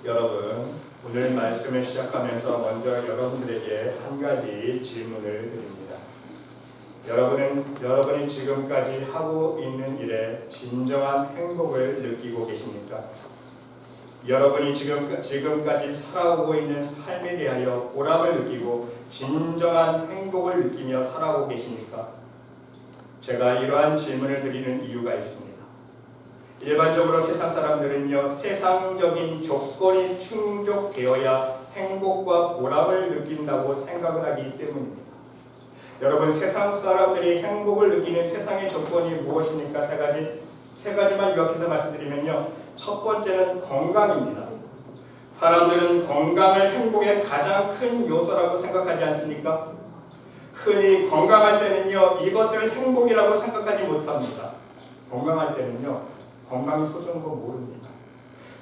여러분, 오늘 말씀을 시작하면서 먼저 여러분들에게 한 가지 질문을 드립니다. 여러분이 지금까지 하고 있는 일에 진정한 행복을 느끼고 계십니까? 여러분이 지금까지 살아오고 있는 삶에 대하여 보람을 느끼고 진정한 행복을 느끼며 살아오고 계십니까? 제가 이러한 질문을 드리는 이유가 있습니다. 일반적으로 세상 사람들은요, 세상적인 조건이 충족되어야 행복과 보람을 느낀다고 생각을 하기 때문입니다. 여러분, 세상 사람들이 행복을 느끼는 세상의 조건이 무엇입니까? 세 가지만 요약해서 말씀드리면요, 첫 번째는 건강입니다. 사람들은 건강을 행복의 가장 큰 요소라고 생각하지 않습니까? 흔히 건강할 때는요, 이것을 행복이라고 생각하지 못합니다. 건강할 때는요, 건강이 소중한 거 모릅니다.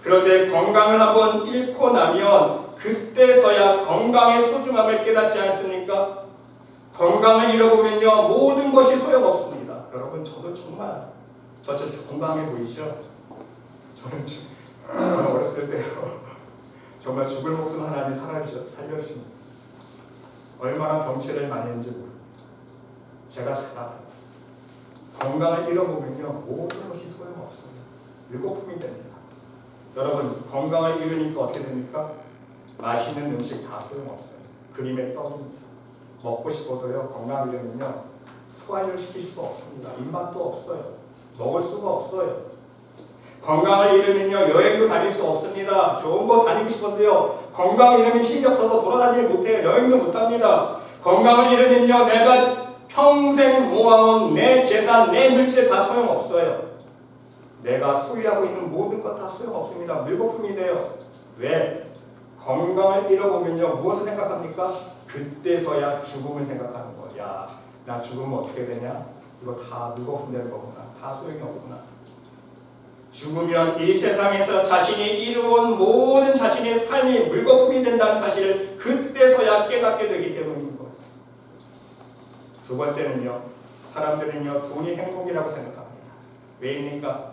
그런데 건강을 한번 잃고 나면 그때서야 건강의 소중함을 깨닫지 않습니까? 건강을 잃어보면요, 모든 것이 소용없습니다. 여러분, 저도 정말 저 건강해 보이죠? 저는 어렸을 때요, 정말 죽을 목숨 하나님 살려주십니다. 얼마나 병치를 많이 했는지 모릅니다. 제가 잘 알아요. 건강을 잃어보면요, 모든 것이 소용없어요. 일거품이 됩니다. 여러분, 건강을 잃으니까 어떻게 됩니까? 맛있는 음식 다 소용없어요. 그림의 떡입니다. 먹고 싶어도요, 건강을 잃으면요, 소화를 시킬 수가 없습니다. 입맛도 없어요. 먹을 수가 없어요. 건강을 잃으면요, 여행도 다닐 수 없습니다. 좋은 거 다니고 싶은데요, 건강 잃으면 신경 써서 돌아다니지 못해요. 여행도 못합니다. 건강을 잃으면요, 내가 평생 모아온 내 재산, 내 물질 다 소용없어요. 내가 소유하고 있는 모든 것 다 소용없습니다. 물거품이 돼요. 왜? 건강을 잃어보면요, 무엇을 생각합니까? 그때서야 죽음을 생각하는 거야. 야, 나 죽으면 어떻게 되냐? 이거 다 물거품 되는 거구나. 다 소용이 없구나. 죽으면 이 세상에서 자신이 이루어온 모든 자신의 삶이 물거품이 된다는 사실을 그때서야 깨닫게 되기 때문인 거예요. 두 번째는요, 사람들은요, 돈이 행복이라고 생각합니다. 왜입니까?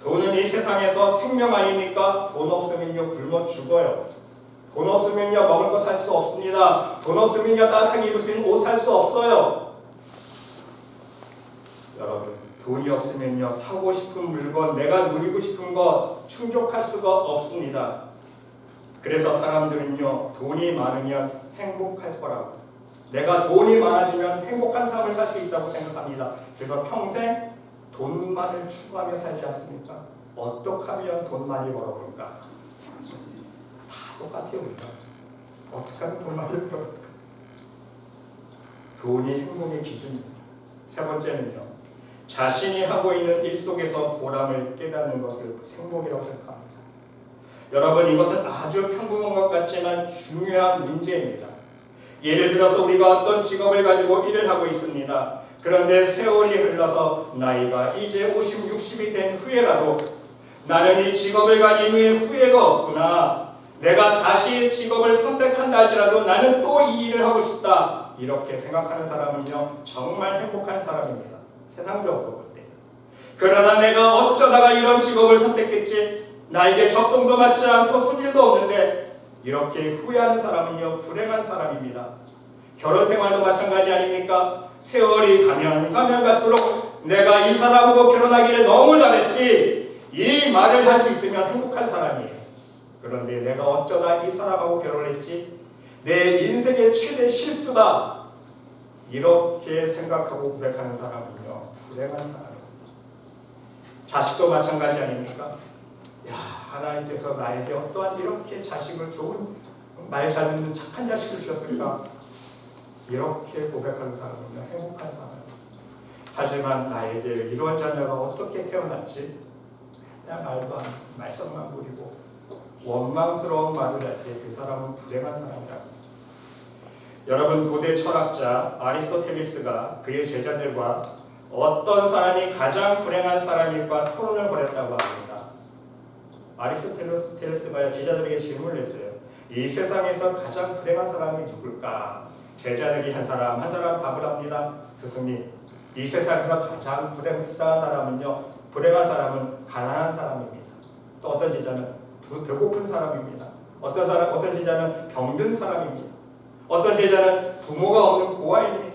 돈은 이 세상에서 생명 아닙니까? 돈 없으면요, 굶어 죽어요. 돈 없으면요, 먹을 거 살 수 없습니다. 돈 없으면요, 따뜻하게 입을 수 있는 옷 살 수 없어요. 여러분, 돈이 없으면요, 사고 싶은 물건, 내가 누리고 싶은 것 충족할 수가 없습니다. 그래서 사람들은요, 돈이 많으면 행복할 거라고, 내가 돈이 많아지면 행복한 삶을 살 수 있다고 생각합니다. 그래서 평생 돈만을 추구하며 살지 않습니까? 어떻게 하면 돈 많이 벌어볼까? 다 똑같아요. 우리가. 어떻게 하면 돈 많이 벌어볼까? 돈이 행복의 기준입니다. 세 번째는요, 자신이 하고 있는 일 속에서 보람을 깨닫는 것을 행복이라고 생각합니다. 여러분, 이것은 아주 평범한 것 같지만 중요한 문제입니다. 예를 들어서 우리가 어떤 직업을 가지고 일을 하고 있습니다. 그런데 세월이 흘러서 나이가 이제 50, 60이 된 후에라도 나는 이 직업을 가진 후에 후회가 없구나. 내가 다시 직업을 선택한다 할지라도 나는 또 이 일을 하고 싶다. 이렇게 생각하는 사람은요, 정말 행복한 사람입니다. 세상적으로 볼 때. 그러나 내가 어쩌다가 이런 직업을 선택했지? 나에게 적성도 맞지 않고 소질도 없는데, 이렇게 후회하는 사람은요, 불행한 사람입니다. 결혼 생활도 마찬가지 아닙니까? 세월이 가면 갈수록 내가 이 사람하고 결혼하기를 너무 잘했지, 이 말을 할 수 있으면 행복한 사람이에요. 그런데 내가 어쩌다 이 사람하고 결혼했지, 내 인생의 최대 실수다, 이렇게 생각하고 고백하는 사람은요, 불행한 사람이에요. 자식도 마찬가지 아닙니까? 야, 하나님께서 나에게 어떠한 이렇게 자식을 좋은, 말 잘 듣는 착한 자식을 주셨을까? 이렇게 고백하는 사람은요, 행복한 사람이에요. 하지만 나에게 이런 자녀가 어떻게 태어났지? 그냥 말썽만 부리고 원망스러운 말을 할 때 그 사람은 불행한 사람이라고. 여러분, 고대 철학자 아리스토텔레스가 그의 제자들과 어떤 사람이 가장 불행한 사람일까 토론을 벌였다고 합니다. 아리스토텔레스가 제자들에게 질문을 했어요. 이 세상에서 가장 불행한 사람이 누굴까? 제자들이 한 사람 답을 합니다. 스승님, 이 세상에서 가장 불행한 사람은 가난한 사람입니다. 또 어떤 제자는 배고픈 사람입니다. 어떤 제자는 병든 사람입니다. 어떤 제자는 부모가 없는 고아입니다.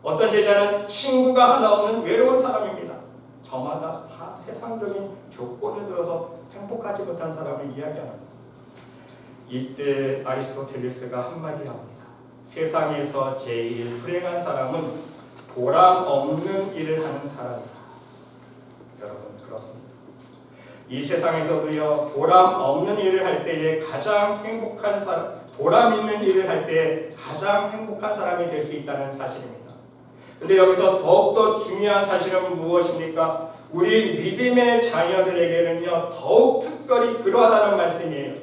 어떤 제자는 친구가 하나 없는 외로운 사람입니다. 저마다 다 세상적인 조건을 들어서 행복하지 못한 사람을 이야기합니다. 이때 아리스토텔레스가 한마디 합니다. 세상에서 제일 불행한 사람은 보람 없는 일을 하는 사람이다. 여러분, 그렇습니다. 이 세상에서도요, 보람 없는 일을 할 때에 가장 행복한 사람, 보람 있는 일을 할 때 가장 행복한 사람이 될 수 있다는 사실입니다. 근데 여기서 더욱더 중요한 사실은 무엇입니까? 우리 믿음의 자녀들에게는요, 더욱 특별히 그러하다는 말씀이에요.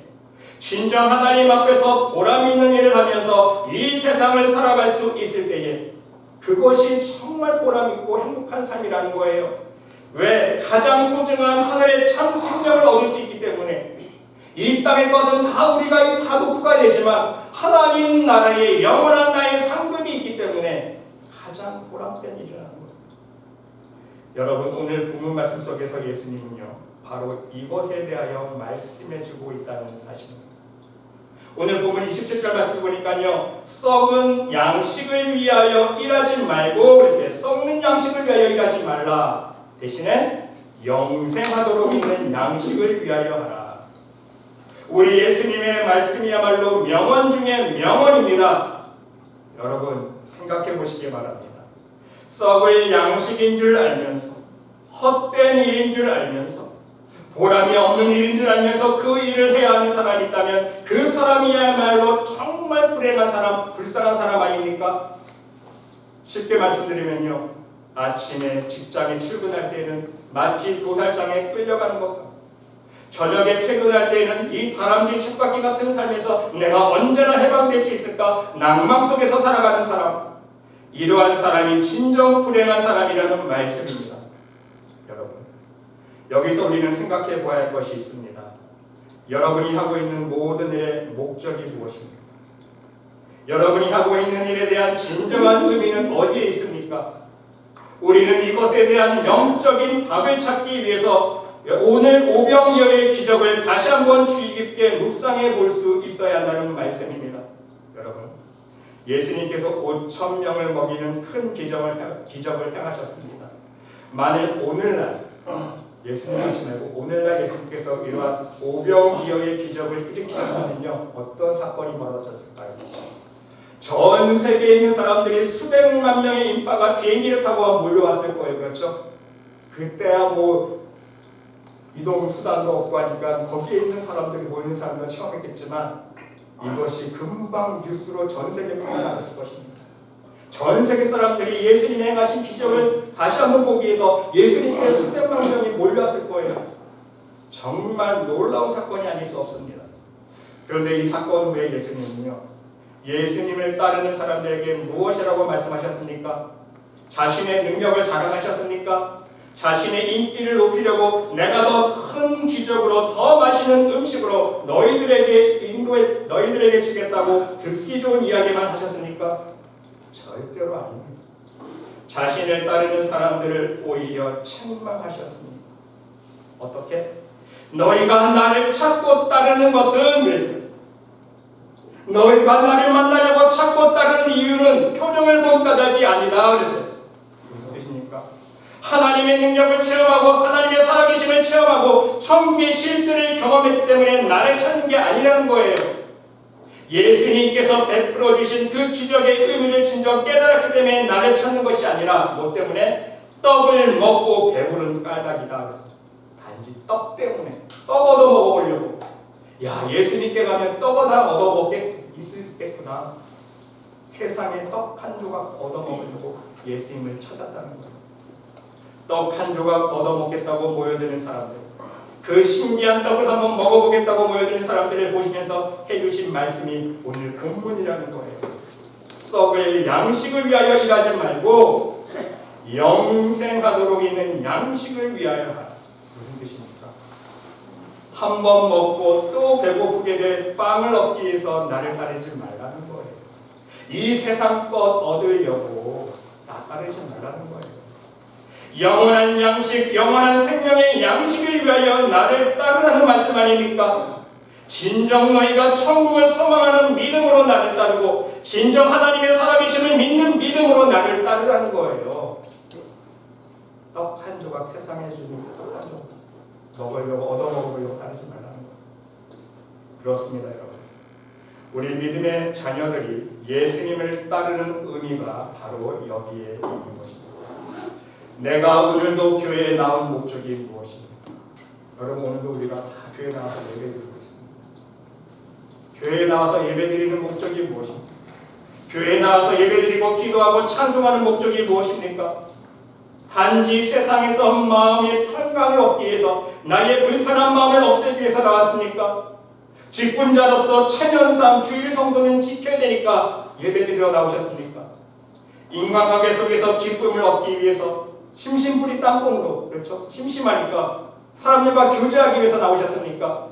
진정 하나님 앞에서 보람 있는 일을 하면서 이 세상을 살아갈 수 있을 때에 그것이 정말 보람 있고 행복한 삶이라는 거예요. 왜? 가장 소중한 하늘의 참 생명을 얻을 수 있기 때문에. 이 땅의 것은 다 우리가 다 놓고가 되지만 하나님 나라의 영원한 나의 상급이 있기 때문에 가장 보람된 일이라는 거예요. 여러분, 오늘 본문 말씀 속에서 예수님은요, 바로 이것에 대하여 말씀해주고 있다는 사실입니다. 오늘 본문 27절 말씀 보니까요, 썩은 양식을 위하여 일하지 말고 그랬어요. 썩는 양식을 위하여 일하지 말라. 대신에 영생하도록 있는 양식을 위하여 하라. 우리 예수님의 말씀이야말로 명언 중에 명언입니다. 여러분, 생각해 보시기 바랍니다. 썩을 양식인 줄 알면서, 헛된 일인 줄 알면서, 보람이 없는 일인 줄 알면서 그 일을 해야 하는 사람이 있다면 그 사람이야말로 정말 불행한 사람, 불쌍한 사람 아닙니까? 쉽게 말씀드리면요, 아침에 직장에 출근할 때는 마치 도살장에 끌려가는 것 같고, 저녁에 퇴근할 때는 이 다람쥐 쳇바퀴 같은 삶에서 내가 언제나 해방될 수 있을까 낭망 속에서 살아가는 사람, 이러한 사람이 진정 불행한 사람이라는 말씀입니다. 여러분, 여기서 우리는 생각해 보아야 할 것이 있습니다. 여러분이 하고 있는 모든 일의 목적이 무엇입니까? 여러분이 하고 있는 일에 대한 진정한 의미는 어디에 있습니까? 우리는 이것에 대한 영적인 답을 찾기 위해서 오늘 오병이어의 기적을 다시 한번 주의 깊게 묵상해 볼 수 있어야 한다는 말씀입니다. 여러분, 예수님께서 5,000명을 먹이는 큰 기적을 행하셨습니다. 만일 오늘날 예수님 하지 말고 오늘날 예수님께서 이러한 오병이어의 기적을 일으키셨다면요, 어떤 사건이 벌어졌을까요? 전 세계에 있는 사람들이 수백만 명의 인파가 비행기를 타고 몰려왔을 거예요. 그렇죠? 그때야 뭐 이동 수단도 없고 하니까 거기에 있는 사람들이 모이는 사람들은 처음이겠지만 이것이 금방 뉴스로 전 세계에 퍼져나갔을 것입니다. 전 세계 사람들이 예수님이 행하신 기적을 다시 한번 보기 위해서 예수님께 수백만 명이 몰려왔을 거예요. 정말 놀라운 사건이 아닐 수 없습니다. 그런데 이 사건 후에 예수님은요, 예수님을 따르는 사람들에게 무엇이라고 말씀하셨습니까? 자신의 능력을 자랑하셨습니까? 자신의 인기를 높이려고 내가 더 큰 기적으로 더 맛있는 음식으로 너희들에게 주겠다고 듣기 좋은 이야기만 하셨습니까? 절대로 아닙니다. 자신을 따르는 사람들을 오히려 책망하셨습니다. 어떻게? 너희가 나를 찾고 따르는 것은 그랬어요. 너희가 나를 만나려고 찾고 따르는 이유는 표정을 본 까닭이 아니다 그랬어요. 무슨 뜻입니까? 하나님의 능력을 체험하고 하나님의 살아계심을 체험하고 천국의 실제를 경험했기 때문에 나를 찾는 게 아니라는 거예요. 예수님께서 베풀어 주신 그 기적의 의미를 진정 깨달았기 때문에 나를 찾는 것이 아니라 뭐 때문에? 떡을 먹고 배부른 까닭이다 그랬어요. 단지 떡 때문에 떡 얻어 먹어보려고. 야, 예수님께 가면 떡 얻어 먹게 있겠구나. 세상에 떡 한 조각 얻어 먹으려고 예수님을 찾았다는 거예요. 떡 한 조각 얻어 먹겠다고 모여드는 사람들, 그 신기한 떡을 한번 먹어보겠다고 모여드는 사람들을 보시면서 해주신 말씀이 오늘 본문이라는 거예요. 썩을 양식을 위하여 일하지 말고 영생하도록 있는 양식을 위하여 하라. 무슨 뜻입니까? 한 번 먹고 또 배고프게 될 빵을 얻기 위해서 나를 따르지 말라는 거예요. 이 세상 것 얻으려고 나 따르지 말라는 거예요. 영원한 양식, 영원한 생명의 양식을 위하여 나를 따르라는 말씀 아닙니까? 진정 너희가 천국을 소망하는 믿음으로 나를 따르고 진정 하나님의 살아계심을 믿는 믿음으로 나를 따르라는 거예요. 떡 한 조각 세상에 주는 떡 한 조각 먹으려고 얻어먹으려고 따르지 말라는 거예요. 그렇습니다, 여러분. 우리 믿음의 자녀들이 예수님을 따르는 의미가 바로 여기에 있는 것입니다. 내가 오늘도 교회에 나온 목적이 무엇입니까? 여러분, 오늘도 우리가 다 교회에 나와서 예배드리고 있습니다. 교회에 나와서 예배드리는 목적이 무엇입니까? 교회에 나와서 예배드리고 기도하고 찬송하는 목적이 무엇입니까? 단지 세상에서 마음의 평강을 얻기 위해서, 나의 불편한 마음을 없애기 위해서 나왔습니까? 직분자로서 체면상 주일 성소는 지켜야 되니까 예배드리러 나오셨습니까? 인간관계 속에서 기쁨을 얻기 위해서 심심풀이 땅콩으로, 그렇죠? 심심하니까 사람들과 교제하기 위해서 나오셨습니까?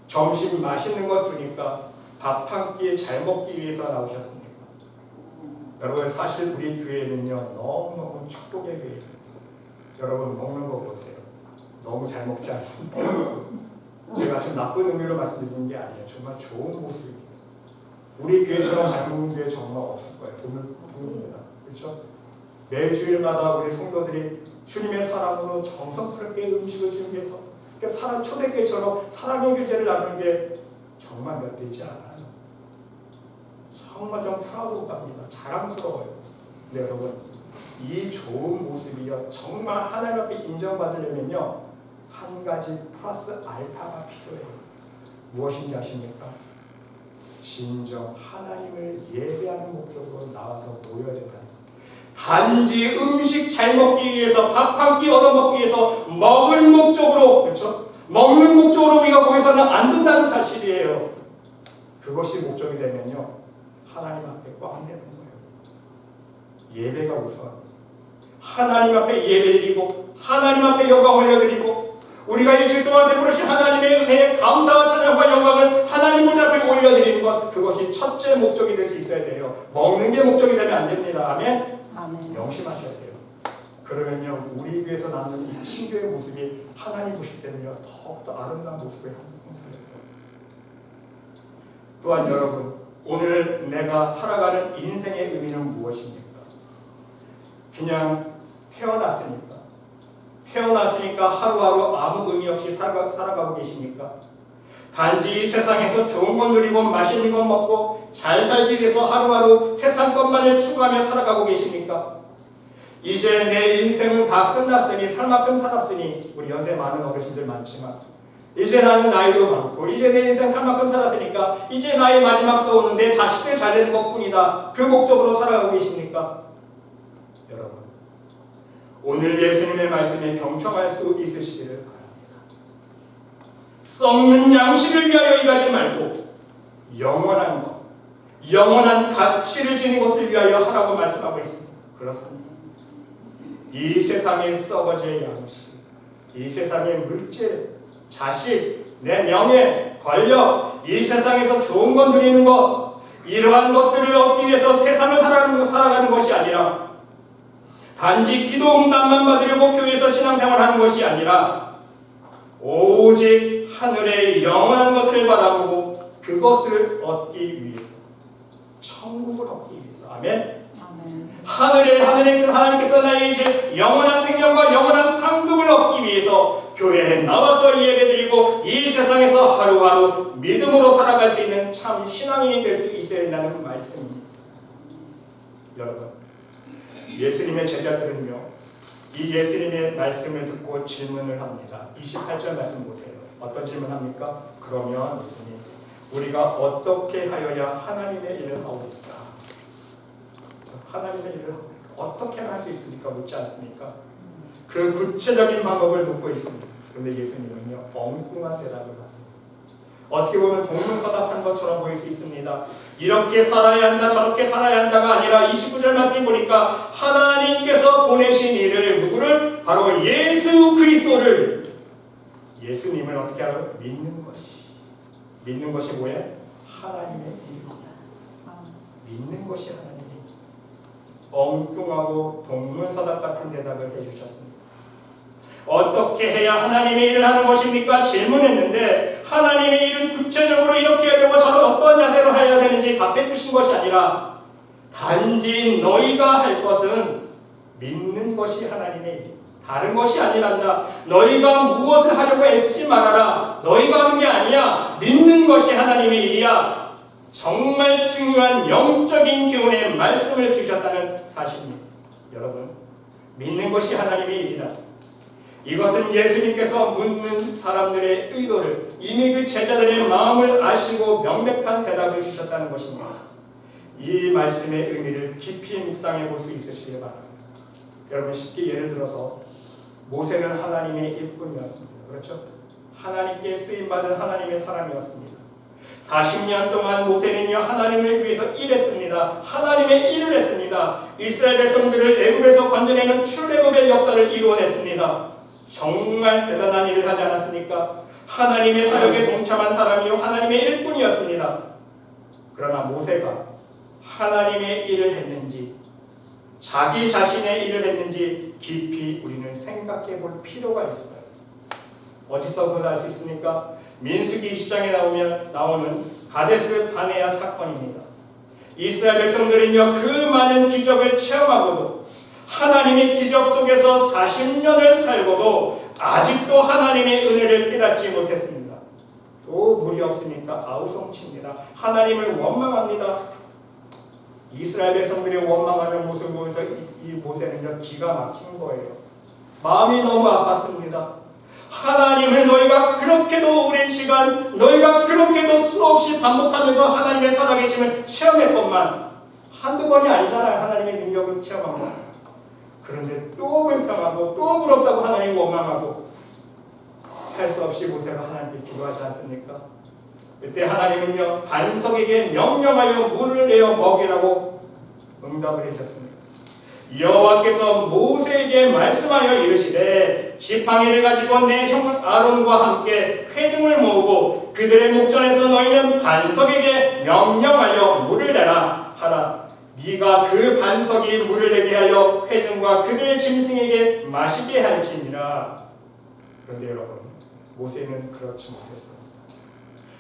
점심 맛있는 것 주니까 밥 한 끼 잘 먹기 위해서 나오셨습니까? 여러분, 사실 우리 교회는요 너무너무 축복의 교회예요. 여러분, 먹는 거 보세요. 너무 잘 먹지 않습니까? 제가 좀 나쁜 의미로 말씀드리는 게 아니에요. 정말 좋은 모습입니다. 우리 교회처럼 잘 먹는 교회 정말 없을 거예요. 드뭅니다. 그렇죠? 매주일마다 우리 성도들이 주님의 사랑으로 정성스럽게 음식을 준비해서 사람 초대교회처럼 사랑의 교제를 나누는 게 정말 몇 되지 않아요. 정말 좀 프라우드합니다. 자랑스러워요. 근데 여러분, 이 좋은 모습이요 정말 하나님 앞에 인정받으려면요 한 가지 플러스 알파가 필요해요. 무엇인지 아십니까? 진정 하나님을 예배하는 목적으로 나와서 모여야 된다. 단지 음식 잘 먹기 위해서, 밥 한 끼 얻어먹기 위해서 먹을 목적으로, 그렇죠? 먹는 목적으로 우리가 모여서는 안 된다는 사실이에요. 그것이 목적이 되면요 하나님 앞에 꽝 되는 거예요. 예배가 우선. 하나님 앞에 예배드리고 하나님 앞에 영광 올려드리고 우리가 일주일 동안 베푸신 하나님의 은혜에 감사와 찬양과 영광을 하나님 문 앞에 올려드리는 것, 그것이 첫째 목적이 될 수 있어야 돼요. 먹는 게 목적이 되면 안 됩니다. 아멘? 아멘. 명심하셔야 돼요. 그러면요 우리 교회에서 나는 이 신교의 모습이 하나님 보실 때는요 더욱더 아름다운 모습을 형성해요. 또한 여러분, 오늘 내가 살아가는 인생의 의미는 무엇입니까? 그냥 태어났으니까 하루하루 아무 의미 없이 살아가고 계십니까? 단지 세상에서 좋은 것 누리고 맛있는 것 먹고 잘 살기 위해서 하루하루 세상 것만을 추구하며 살아가고 계십니까? 이제 내 인생은 다 끝났으니, 살 만큼 살았으니, 우리 연세 많은 어르신들 많지만 이제 나는 나이도 많고 이제 내 인생 살 만큼 살았으니까 이제 나의 마지막 서우는 내 자식들 잘 되는 것뿐이다. 그 목적으로 살아가고 계십니까? 여러분, 오늘 예수님의 말씀에 경청할 수 있으시기를 바랍니다. 썩는 양식을 위하여 일하지 말고 영원한 것, 영원한 가치를 지닌 것을 위하여 하라고 말씀하고 있습니다. 그렇습니다. 이 세상의 썩어질 양식, 이 세상의 물질, 자식, 내 명예, 권력, 이 세상에서 좋은 것 누리는 것, 이러한 것들을 얻기 위해서 세상을 살아가는 것이 아니라 단지 기도 응답만 받으려고 교회에서 신앙생활하는 것이 아니라 오직 하늘의 영원한 것을 바라보고 그것을 얻기 위해서, 천국을 얻기 위해서. 아멘. 하나님께서 나에게 이제 영원한 생명과 영원한 상급을 얻기 위해서 교회에 나와서 예배드리고 이 세상에서 하루하루 믿음으로 살아갈 수 있는 참 신앙인이 될 수 있어야 된다는 말씀입니다. 여러분, 예수님의 제자들은요 이 예수님의 말씀을 듣고 질문을 합니다. 28절 말씀 보세요. 어떤 질문합니까? 그러면 예수님, 우리가 어떻게 하여야 하나님의 일을 하오리까? 하나님의 일을 어떻게 할 수 있습니까? 묻지 않습니까? 그 구체적인 방법을 묻고 있습니다. 그런데 예수님은요 엉뚱한 대답을 하십니다. 어떻게 보면 동문서답한 것처럼 보일 수 있습니다. 이렇게 살아야 한다, 저렇게 살아야 한다가 아니라 29절 말씀 보니까 하나님께서 보내신 이를, 누구를? 바로 예수 그리스도를, 예수님을 어떻게 하라고? 믿는 것이 뭐예요? 하나님의 일입니다. 믿는 것이 하나님의 일. 엉뚱하고 동문서답 같은 대답을 해주셨습니다. 어떻게 해야 하나님의 일을 하는 것입니까? 질문했는데 하나님의 일은 구체적으로 이렇게 해야 되고 저는 어떤 자세로 해야 되는지 답해 주신 것이 아니라 단지 너희가 할 것은 믿는 것이 하나님의 일, 다른 것이 아니란다. 너희가 무엇을 하려고 애쓰지 말아라. 너희가 하는 게 아니야. 믿는 것이 하나님의 일이야. 정말 중요한 영적인 교훈의 말씀을 주셨다는 사실입니다. 여러분, 믿는 것이 하나님의 일이다. 이것은 예수님께서 묻는 사람들의 의도를 이미 그 제자들의 마음을 아시고 명백한 대답을 주셨다는 것입니다. 이 말씀의 의미를 깊이 묵상해 볼 수 있으시길 바랍니다. 여러분, 쉽게 예를 들어서 모세는 하나님의 일꾼이었습니다. 그렇죠? 하나님께 쓰임받은 하나님의 사람이었습니다. 40년 동안 모세는요 하나님을 위해서 일했습니다. 하나님의 일을 했습니다. 이스라엘 백성들을 애굽에서 건져내는 출애굽의 역사를 이루어냈습니다. 정말 대단한 일을 하지 않았습니까? 하나님의 사역에 동참한 사람이요 하나님의 일꾼이었습니다. 그러나 모세가 하나님의 일을 했는지 자기 자신의 일을 했는지 깊이 우리는 생각해 볼 필요가 있어요. 어디서 그걸 알 수 있습니까? 민수기 20장에 나오는 가데스 바네아 사건입니다. 이스라엘 백성들은요 그 많은 기적을 체험하고도 하나님의 기적 속에서 40년을 살고도 아직도 하나님의 은혜를 깨닫지 못했습니다. 또 물이 없으니까 아우성칩니다. 하나님을 원망합니다. 이스라엘 백성들이 원망하는 모습을 보면서 이 모세는요 기가 막힌 거예요. 마음이 너무 아팠습니다. 하나님을 너희가 그렇게도 오랜 시간, 너희가 그렇게도 수없이 반복하면서 하나님의 살아계심을 체험했건만 한두 번이 아니잖아요. 하나님의 능력을 체험한 거. 그런데 또 불평하고 또 부럽다고 하나님 원망하고 할 수 없이 모세가 하나님께 기도하지 않습니까? 그때 하나님은요 반석에게 명령하여 물을 내어 먹이라고 응답을 해주셨습니다. 여호와께서 모세에게 말씀하여 이르시되 지팡이를 가지고 내 형 아론과 함께 회중을 모으고 그들의 목전에서 너희는 반석에게 명령하여 물을 내라 하라. 네가 그 반석이 물을 내게 하여 회중과 그들의 짐승에게 마시게 할지니라. 그런데 여러분, 모세는 그렇지 못했습니다.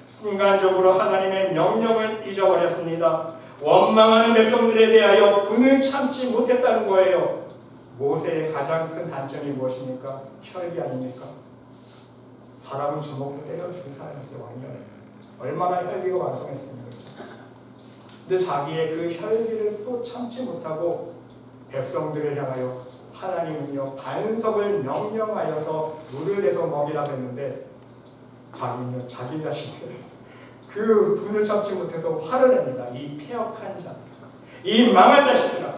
순간적으로 하나님의 명령을 잊어버렸습니다. 원망하는 백성들에 대하여 분을 참지 못했다는 거예요. 모세의 가장 큰 단점이 무엇입니까? 혈기 아닙니까? 사람은 주먹으로 때려 죽인 사람이었어요. 왕년에 얼마나 혈기가 왕성했습니까? 근데 자기의 그 혈기를 또 참지 못하고 백성들을 향하여 하나님은요 반석을 명령하여서 물을 내서 먹이라고 했는데 자기는요 자기 자신을 그 분을 참지 못해서 화를 냅니다. 이 폐역한 자, 이 망한 자식들아,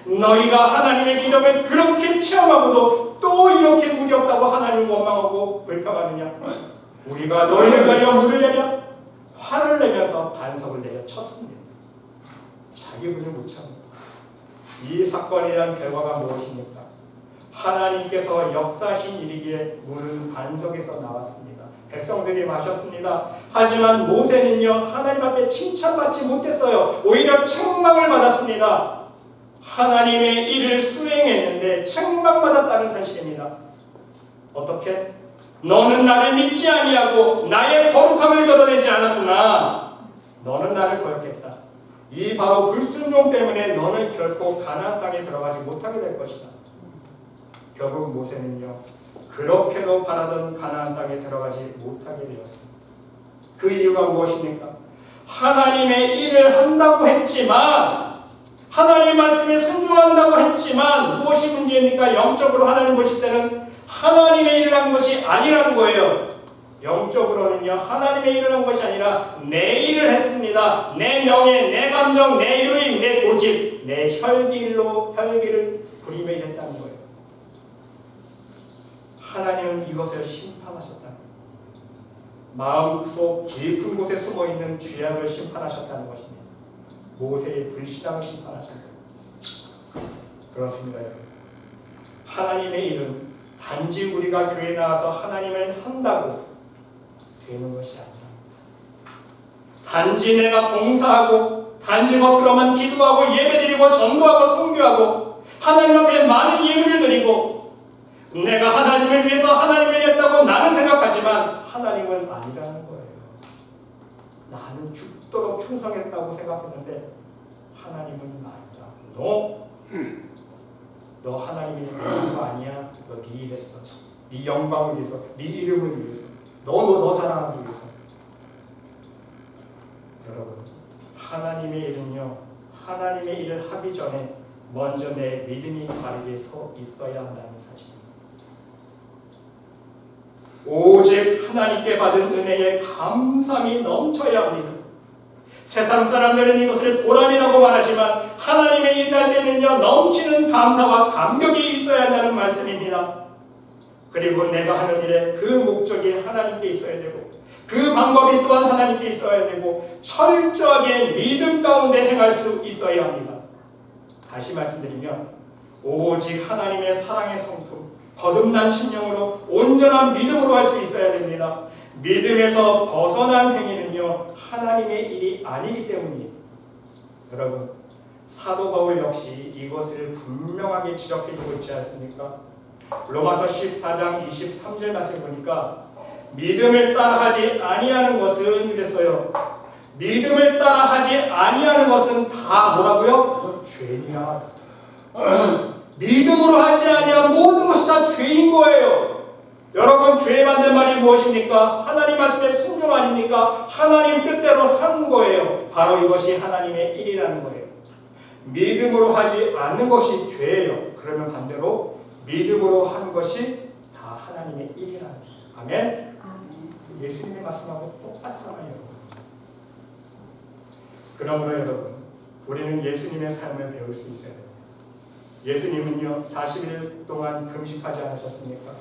너희가 하나님의 기적을 그렇게 체험하고도 또 이렇게 물이 없다고 하나님을 원망하고 불평하느냐? 우리가 너희를 위하여 물을 내냐? 화를 내면서 반석을 내려 쳤습니다. 자기 분을 못 참습니다. 이 사건에 대한 결과가 무엇입니까? 하나님께서 역사하신 일이기에 물은 반석에서 나왔습니다. 백성들이 마셨습니다. 하지만 모세는요 하나님 앞에 칭찬받지 못했어요. 오히려 책망을 받았습니다. 하나님의 일을 수행했는데 책망받았다는 사실입니다. 어떻게? 너는 나를 믿지 아니하고 나의 거룩함을 드러내지 않았구나. 너는 나를 거역했다. 이 바로 불순종 때문에 너는 결코 가나안 땅에 들어가지 못하게 될 것이다. 결국 모세는요 그렇게도 바라던 가나안 땅에 들어가지 못하게 되었습니다. 그 이유가 무엇입니까? 하나님의 일을 한다고 했지만, 하나님 말씀에 순종한다고 했지만 무엇이 문제입니까? 영적으로 하나님 보실 때는 하나님의 일을 한 것이 아니라는 거예요. 영적으로는요 하나님의 일을 한 것이 아니라 내 일을 했습니다. 내 명예, 내 감정, 내 유익, 내 고집, 내 혈기를 부리며 일했다는 거예요. 하나님은 이것을 심판하셨다는 거예요. 마음속 깊은 곳에 숨어있는 죄악을 심판하셨다는 것입니다. 모세의 불신앙을 심판하신 거예요. 그렇습니다. 하나님의 일은 단지 우리가 교회에 나와서 하나님을 한다고 되는 것이 아니다. 단지 내가 봉사하고 단지 겉으로만 기도하고 예배드리고 전도하고 선교하고 하나님 앞에 많은 예물을 드리고 내가 하나님을 위해서 하나님을 위했다고 나는 생각하지만 하나님은 아니라는 거예요. 나는 죽도록 충성했다고 생각했는데 하나님은 아니다. 너 하나님이 그런 거 아니야. 너 네 일했어. 네 영광을 위해서, 네 이름을 위해서, 너 자랑하기 위해서. 여러분, 하나님의 일은요, 하나님의 일을 하기 전에 먼저 내 믿음이 바르게 서 있어야 한다는 사실입니다. 오직 하나님께 받은 은혜에 감사함이 넘쳐야 합니다. 세상 사람들은 이것을 보람이라고 말하지만 하나님의 일을 할 때는요, 넘치는 감사와 감격이 있어야 한다는 말씀입니다. 그리고 내가 하는 일에 그 목적이 하나님께 있어야 되고 그 방법이 또한 하나님께 있어야 되고 철저하게 믿음 가운데 행할 수 있어야 합니다. 다시 말씀드리면 오직 하나님의 사랑의 성품, 거듭난 심령으로 온전한 믿음으로 할 수 있어야 됩니다. 믿음에서 벗어난 행위는요, 하나님의 일이 아니기 때문이에요. 여러분, 사도 바울 역시 이것을 분명하게 지적해주고 있지 않습니까? 로마서 14장 23절 말씀 보니까 믿음을 따라하지 아니하는 것은 그랬어요. 믿음을 따라하지 아니하는 것은 다 뭐라고요? 죄냐. 믿음으로 하지 아니한 모든 것이 다 죄인 거예요. 여러분, 죄 만든 말이 무엇입니까? 하나님 말씀에 순종 아닙니까? 하나님 뜻대로 사는 거예요. 바로 이것이 하나님의 일이라는 거예요. 믿음으로 하지 않는 것이 죄예요. 그러면 반대로 믿음으로 하는 것이 다 하나님의 일이라는 거예요. 아멘? 예수님의 말씀하고 똑같잖아요. 그러므로 여러분, 우리는 예수님의 삶을 배울 수 있어야 됩니다. 예수님은요, 40일 동안 금식하지 않으셨습니까?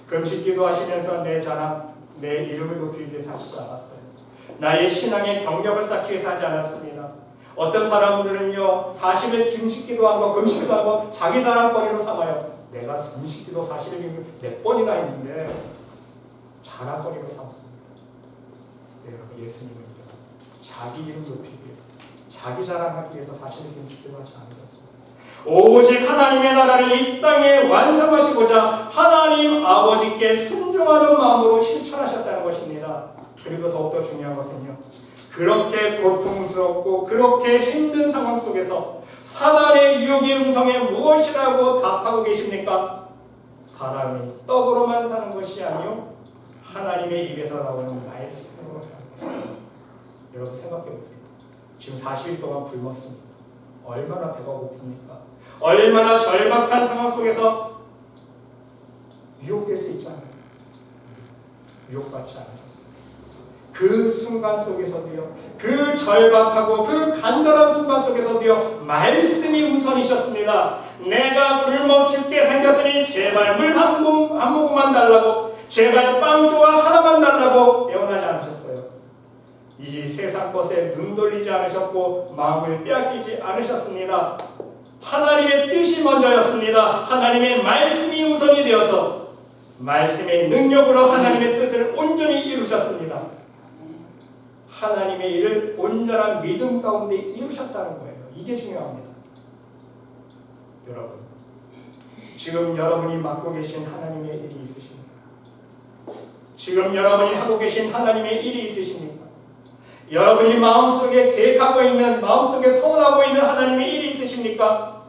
금식 기도하시면서 내 자랑, 내 이름을 높이기 위해 사시지 않았어요. 나의 신앙의 경력을 쌓기 위해서 하지 않았습니다. 어떤 사람들은요, 40일 금식 기도하고 금식 기도하고 자기 자랑거리로 삼아요. 내가 금식 기도 40일 몇 번이나 했는데 자랑거리로 삼습니다. 네, 여러분, 예수님은요, 자기 이름 높이기 위해서, 자기 자랑하기 위해서 40일 금식 기도하지 않으셨습니다. 오직 하나님의 나라를 이 땅에 완성하시고자 하나님 아버지께 순종하는 마음으로 실천하셨다는 것입니다. 그리고 더욱더 중요한 것은요, 그렇게 고통스럽고 그렇게 힘든 상황 속에서 사단의 유혹의 음성에 무엇이라고 답하고 계십니까? 사람이 떡으로만 사는 것이 아니요 하나님의 입에서 나오는 말씀으로 사는 것입니다. 여러분, 생각해 보세요. 지금 40일 동안 굶었습니다. 얼마나 배가 고픕니까? 얼마나 절박한 상황 속에서 유혹될 수 있잖아요. 유혹받지 않으셨어요. 그 순간 속에서도요, 그 절박하고 그 간절한 순간 속에서도요, 말씀이 우선이셨습니다. 내가 굶어 죽게 생겼으니 제발 물 한 모금만 달라고, 제발 빵 조각 하나만 달라고 애원하지 않으셨어요. 이 세상 것에 눈 돌리지 않으셨고 마음을 빼앗기지 않으셨습니다. 하나님의 뜻이 먼저였습니다. 하나님의 말씀이 우선이 되어서 말씀의 능력으로 하나님의 뜻을 온전히 이루셨습니다. 하나님의 일을 온전한 믿음 가운데 이루셨다는 거예요. 이게 중요합니다. 여러분, 지금 여러분이 맡고 계신 하나님의 일이 있으십니까? 지금 여러분이 하고 계신 하나님의 일이 있으십니까? 여러분이 마음속에 계획하고 있는, 마음속에 소원하고 있는 하나님의 일이 있으십니까?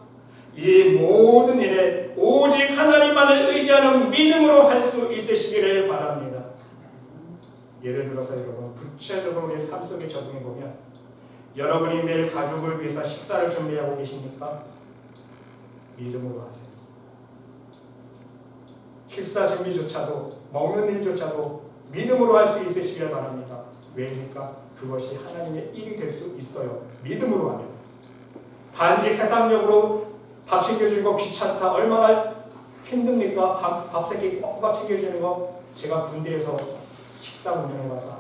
이 모든 일에 오직 하나님만을 의지하는 믿음으로 할 수 있으시기를 바랍니다. 예를 들어서 여러분, 구체적으로 우리 삶 속에 적용해 보면, 여러분이 매일 가족을 위해서 식사를 준비하고 계십니까? 믿음으로 하세요. 식사 준비조차도, 먹는 일조차도 믿음으로 할 수 있으시길 바랍니다. 왜입니까? 그것이 하나님의 일이 될 수 있어요. 믿음으로 하면. 단지 세상적으로 밥 챙겨주는 거 귀찮다, 얼마나 힘듭니까? 밥 새끼 꼬박 챙겨주는 거. 제가 군대에서 식당 운영해봐서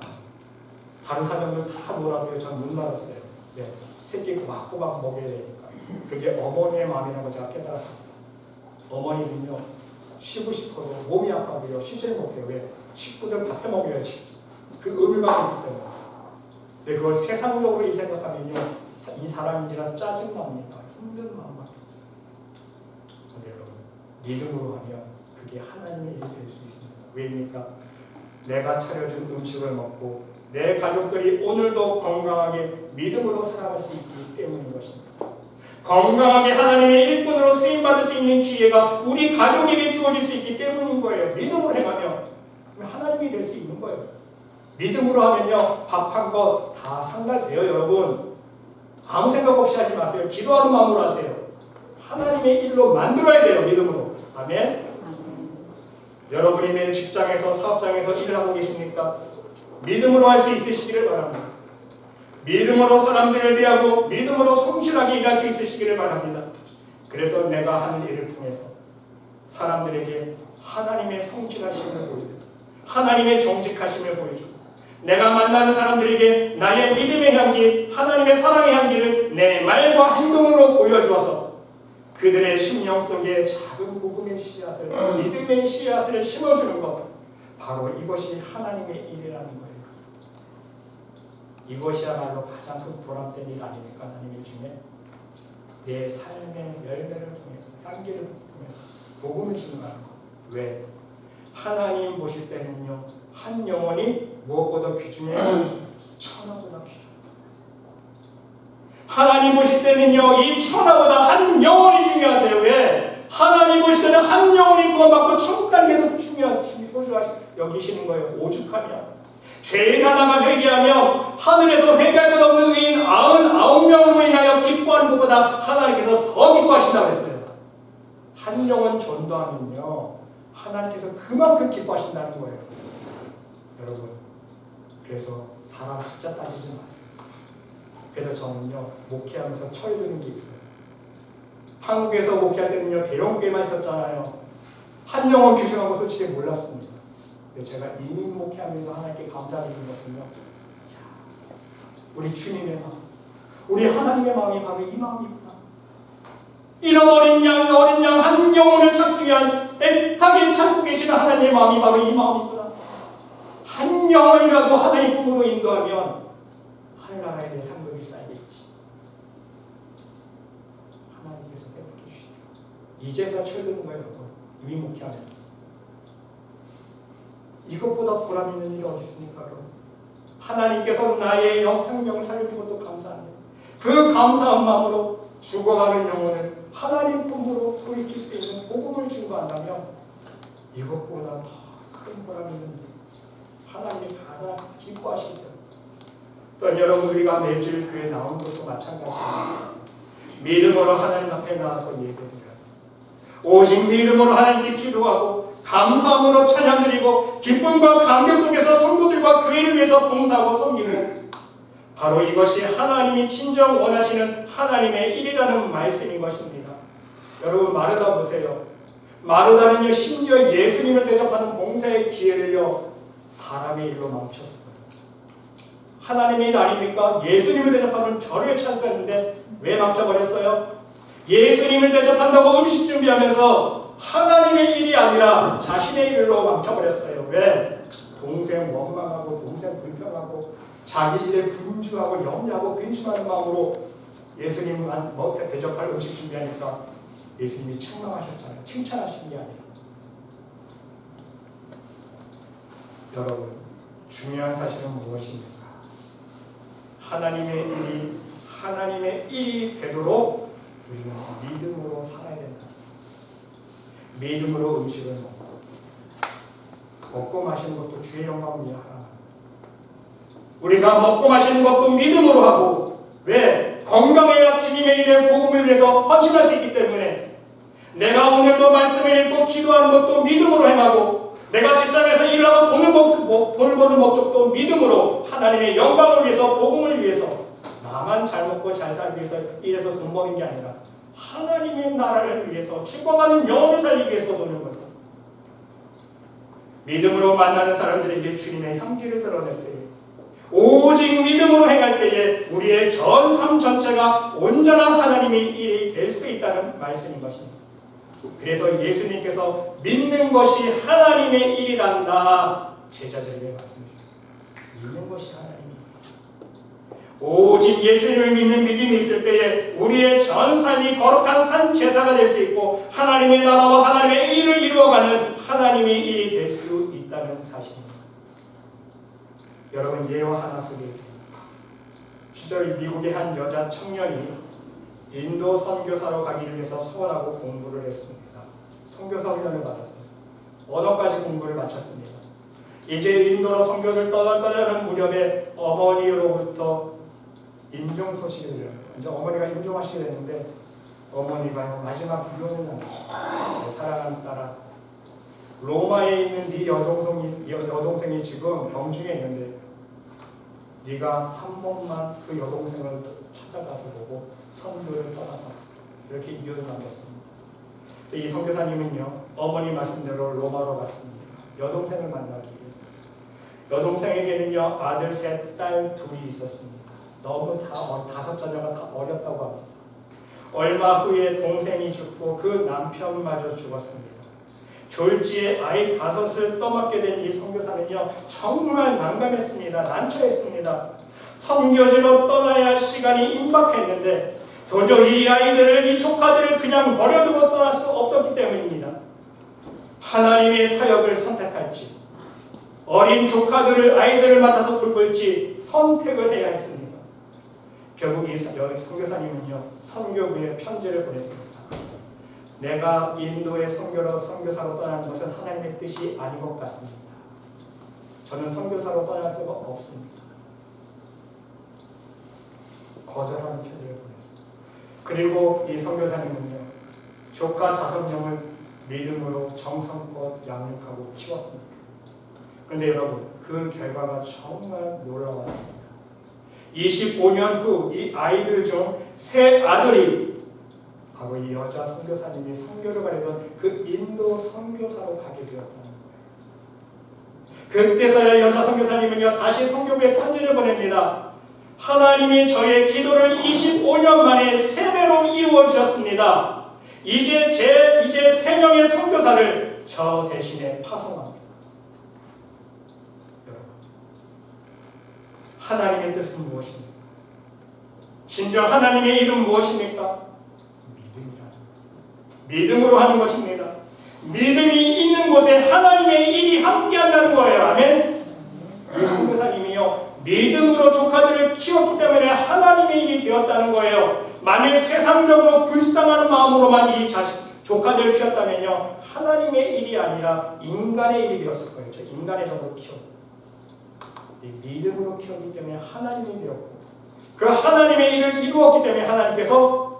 다른 사람들 다 놀아도요, 전 못 놀았어요. 네, 새끼 꼬박꼬박 먹여야 되니까. 그게 어머니의 마음이라는 걸 제가 깨달았습니다. 어머니는요, 쉬고 싶어도 몸이 아파도요, 쉬지를 못해요. 왜? 식구들 밥해 먹여야지. 그 의무감이 있기 때문에. 근데 그걸 세상적으로 생각하면요, 이 사람인지라 짜증납니다. 힘든 마음밖에 없어요. 근데 여러분, 믿음으로 하면 그게 하나님의 일이 될 수 있습니다. 왜입니까? 내가 차려준 음식을 먹고 내 가족들이 오늘도 건강하게 믿음으로 살아갈 수 있기 때문인 것입니다. 건강하게 하나님의 일꾼으로 쓰임받을 수 있는 기회가 우리 가족에게 주어질 수 있기 때문인 거예요. 믿음으로 행하면 하나님이 될 수 있는 거예요. 믿음으로 하면요, 밥 한 거 다 상달돼요. 여러분, 아무 생각 없이 하지 마세요. 기도하는 마음으로 하세요. 하나님의 일로 만들어야 돼요. 믿음으로. 아멘. 여러분이 매일 직장에서 사업장에서 일을 하고 계십니까? 믿음으로 할 수 있으시기를 바랍니다. 믿음으로 사람들을 대하고 믿음으로 성실하게 일할 수 있으시기를 바랍니다. 그래서 내가 하는 일을 통해서 사람들에게 하나님의 성실하심을 보여주고 하나님의 정직하심을 보여주고 내가 만나는 사람들에게 나의 믿음의 향기, 하나님의 사랑의 향기를 내 말과 행동으로 보여주어서 그들의 심령 속에 작은 복음의 씨앗을, 믿음의 씨앗을 심어주는 것, 바로 이것이 하나님의 일이라는 거예요. 이것이야말로 가장 큰 보람된 일 아닙니까? 하나님 일 중에 내 삶의 열매를 통해서, 향기를 통해서 복음을 증거하는 것. 왜? 하나님 보실 때는요, 한 영혼이 무엇보다 귀중해요? 천하보다 귀중해요. 하나님 보실 때는요, 이 천하보다 한 영혼이 중요하세요. 왜? 하나님 보실 때는 한 영혼이 구원받고 천국 가는 게 더 중요한 여기시는 거예요. 오죽하면 죄인 하나만 회개하며 하늘에서 회개할 것 없는 의인 99명으로 인하여 기뻐하는 것보다 하나님께서 더 기뻐하신다고 했어요. 한 영혼 전도하면요, 하나님께서 그만큼 기뻐하신다는 거예요. 여러분, 그래서 사람 숫자 따지지 마세요. 그래서 저는요, 목회하면서 철드는 게 있어요. 한국에서 목회할 때는요, 대형교회만 있었잖아요. 한 영혼 귀중한 거 솔직히 몰랐습니다. 근데 제가 이민 목회하면서 하나님께 감사드리는 것은요, 우리 주님의 마음, 우리 하나님의 마음이 바로 이 마음이구나. 잃어버린 양, 어린 양 한 영혼을 찾기 위한 애타게 찾고 계시는 하나님의 마음이 바로 이 마음이구나. 한 영혼이라도 하나님 품으로 인도하면 하늘나라에 내 상급이 쌓이겠지. 하나님께서 빼앗겨 주시죠. 이제서 철드는 거예요, 여러분. 이민 목회하면서. 이것보다 보람 있는 일이 어디 있습니까, 여러분? 하나님께서 나의 생명을 살려준 것도 감사합니다. 그 감사한 마음으로 죽어가는 영혼을 하나님 품으로 돌이킬 수 있는 복음을 증거한다면 이것보다 더 큰 보람 있는 일, 하나님이 가장 기뻐하시죠. 또 여러분, 우리가 매주일 교회에 나오는 것도 마찬가지입니다. 믿음으로 하나님 앞에 나와서 예배드려요. 오직 믿음으로 하나님께 기도하고 감사함으로 찬양드리고 기쁨과 감격 속에서 성도들과 교회를 위해서 봉사하고 섬기는, 바로 이것이 하나님이 진정 원하시는 하나님의 일이라는 말씀인 것입니다. 여러분, 마르다 보세요. 마르다는요, 심지어 예수님을 대접하는 봉사의 기회를요, 사람의 일로 멈췄어요. 하나님의 일 아닙니까? 예수님을 대접하는 절호의 찬스였는데 왜 망쳐버렸어요? 예수님을 대접한다고 음식 준비하면서 하나님의 일이 아니라 자신의 일로 망쳐버렸어요. 왜? 동생 원망하고 동생 불평하고 자기 일에 분주하고 염려하고 근심하는 마음으로 예수님만 대접할 음식 준비하니까 예수님이 책망하셨잖아요. 칭찬하신 게 아니라. 여러분, 중요한 사실은 무엇입니까? 하나님의 일이 되도록 우리는 믿음으로 살아야 된다. 믿음으로 음식을 먹고 마시는 것도 주의 영광을 위하여 하라. 우리가 먹고 마시는 것도 믿음으로 하고, 왜? 건강해야 주님의 일의 복음을 위해서 헌신할 수 있기 때문에 내가 오늘도 말씀을 읽고 기도하는 것도 믿음으로 행하고, 내가 직장에서 일을 하고 돈을 버는 목적도 믿음으로 하나님의 영광을 위해서, 복음을 위해서, 나만 잘 먹고 잘 살기 위해서 일해서 돈 버는 게 아니라 하나님의 나라를 위해서, 죽어가는 영혼을 살리기 위해서 도는 거다. 믿음으로 만나는 사람들에게 주님의 향기를 드러낼 때에, 오직 믿음으로 행할 때에 우리의 전 삶 전체가 온전한 하나님의 일이 될 수 있다는 말씀인 것입니다. 그래서 예수님께서 믿는 것이 하나님의 일이란다, 제자들에게 말씀해 주셨습니다. 믿는 것이 하나님의 일. 오직 예수님을 믿는 믿음이 있을 때에 우리의 전 삶이 거룩한 산 제사가 될 수 있고 하나님의 나라와 하나님의 일을 이루어가는 하나님의 일이 될 수 있다는 사실입니다. 여러분, 예와 하나 속에 시절 미국의 한 여자 청년이 인도 선교사로 가기를 위해서 소원하고 공부를 했습니다. 선교사 훈련을 받았습니다. 언어까지 공부를 마쳤습니다. 이제 인도로 선교를 떠나는 무렵에 어머니로부터 임종 소식이 들려요. 이제 어머니가 임종하시게 됐는데 어머니가 마지막 유언을 남겼어요. 사랑하는 딸아, 로마에 있는 네 여동생이 지금 병중에 있는데 네가 한 번만 그 여동생을 찾아가서 보고 선교를 떠나라. 이렇게 유언을 남겼습니다. 이 선교사님은요, 어머니 말씀대로 로마로 갔습니다. 여동생을 만나기 위해서. 여동생에게는요, 아들 셋, 딸 둘이 있었습니다. 너무 다섯 자녀가 다 어렸다고 합니다. 얼마 후에 동생이 죽고 그 남편마저 죽었습니다. 졸지에 아이 5을 떠맡게 된 이 선교사는요, 정말 난감했습니다. 난처했습니다. 선교지로 떠나야 할 시간이 임박했는데 도저히 이 아이들을, 이 조카들을 그냥 버려두고 떠날 수 없었기 때문입니다. 하나님의 사역을 선택할지, 어린 조카들을, 아이들을 맡아서 돌볼지 선택을 해야 했습니다. 결국 이 선교사님은요, 선교부에 편지를 보냈습니다. 내가 인도의 선교사로 떠나는 것은 하나님의 뜻이 아닌 것 같습니다. 저는 선교사로 떠날 수가 없습니다. 거절하는 편지를 보냈습니다. 그리고 이 선교사님은요, 조카 5명을 믿음으로 정성껏 양육하고 키웠습니다. 그런데 여러분, 그 결과가 정말 놀라웠습니다. 25년 후 이 아이들 중 3 아들이 바로 이 여자 선교사님이 선교를 가려던 그 인도 선교사로 가게 되었다는 거예요. 그때서야 여자 선교사님은요, 다시 선교부에 편지를 보냅니다. 하나님이 저의 기도를 25년 만에 3배로 이루어 주셨습니다. 이제 3명의 선교사를 저 대신에 파송합니다. 여러분, 하나님의 뜻은 무엇입니까? 진정 하나님의 일은 무엇입니까? 믿음으로 하는 것입니다. 믿음이 있는 곳에 하나님의 일이 함께한다는 거예요. 아멘. 이 선교사님이요, 믿음으로 조카들을 키웠기 때문에 하나님의 일이 되었다는 거예요. 만일 세상적으로 불쌍하는 마음으로만 이 조카들을 키웠다면요, 하나님의 일이 아니라 인간의 일이 되었을 거예요. 저 인간의 정으로 키웠고, 믿음으로 키웠기 때문에 하나님이 되었고, 그 하나님의 일을 이루었기 때문에 하나님께서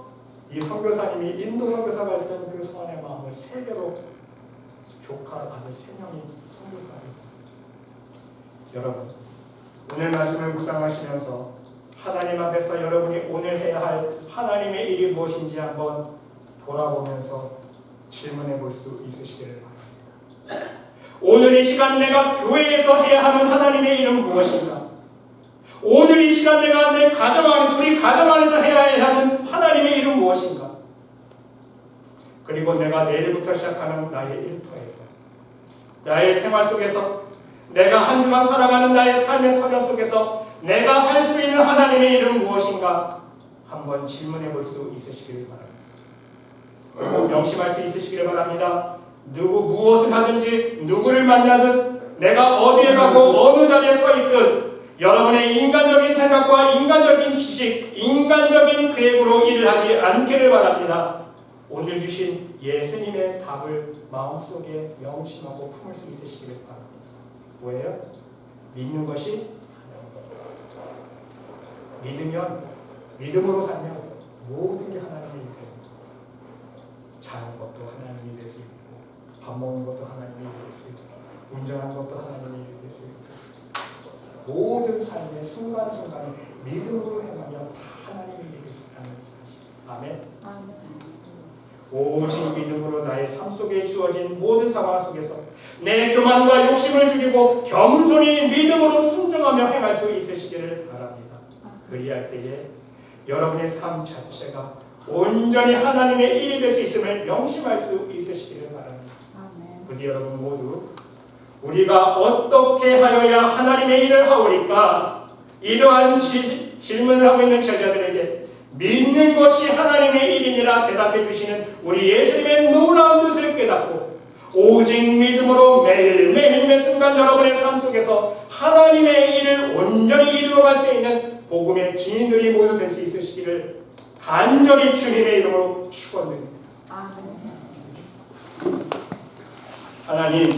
이 선교사님이 인도 선교사가 했던 그 소원의 마음을 3배로 조카 아들 3명이 선교사를. 여러분, 오늘 말씀을 묵상하시면서 하나님 앞에서 여러분이 오늘 해야 할 하나님의 일이 무엇인지 한번 돌아보면서 질문해 볼 수 있으시기를 바랍니다. 오늘 이 시간 내가 교회에서 해야 하는 하나님의 일은 무엇인가? 오늘 이 시간 내가 내 가정 안에서, 우리 가정 안에서 해야 하는 하나님의 일은 무엇인가? 그리고 내가 내일부터 시작하는 나의 일터에서, 나의 생활 속에서, 내가 한 주간 살아가는 나의 삶의 터전 속에서 내가 할 수 있는 하나님의 일은 무엇인가? 한번 질문해 볼 수 있으시기를 바랍니다. 꼭 명심할 수 있으시기를 바랍니다. 무엇을 하든지, 누구를 만나든, 내가 어디에 가고 어느 자리에 서 있든 여러분의 인간적인 생각과 인간적인 지식, 인간적인 계획으로 일을 하지 않기를 바랍니다. 오늘 주신 예수님의 답을 마음속에 명심하고 품을 수 있으시기를 바랍니다. 뭐예요? 믿는 것이, 믿으면, 믿음으로 살면 모든 게 하나님의 일이 됩니다. 자는 것도 하나님이 될 수 있고, 밥 먹는 것도 하나님의 일이 될 수 있고, 운전하는 것도 하나님의 일이 될 수 있고, 모든 삶의 순간순간에 믿음으로 행하면 다 하나님의 일이 될 수 있다는 사실. 아멘. 오직 믿음으로 나의 삶 속에 주어진 모든 상황 속에서 내 교만과 욕심을 죽이고 겸손히 믿음으로 순종하며 행할 수 있으시기를 바랍니다. 그리할 때에 여러분의 삶 자체가 온전히 하나님의 일이 될 수 있음을 명심할 수 있으시기를 바랍니다. 부디 여러분 모두 우리가 어떻게 하여야 하나님의 일을 하오리까? 이러한 질문을 하고 있는 제자들에게 믿는 것이 하나님의 일이니라 대답해 주시는 우리 예수님의 놀라운 뜻을 깨닫고 오직 믿음으로 매일매일 매 순간 여러분의 삶 속에서 하나님의 일을 온전히 이루어갈 수 있는 복음의 증인들이 모두 될 수 있으시기를 간절히 주님의 이름으로 축원드립니다. 하나님,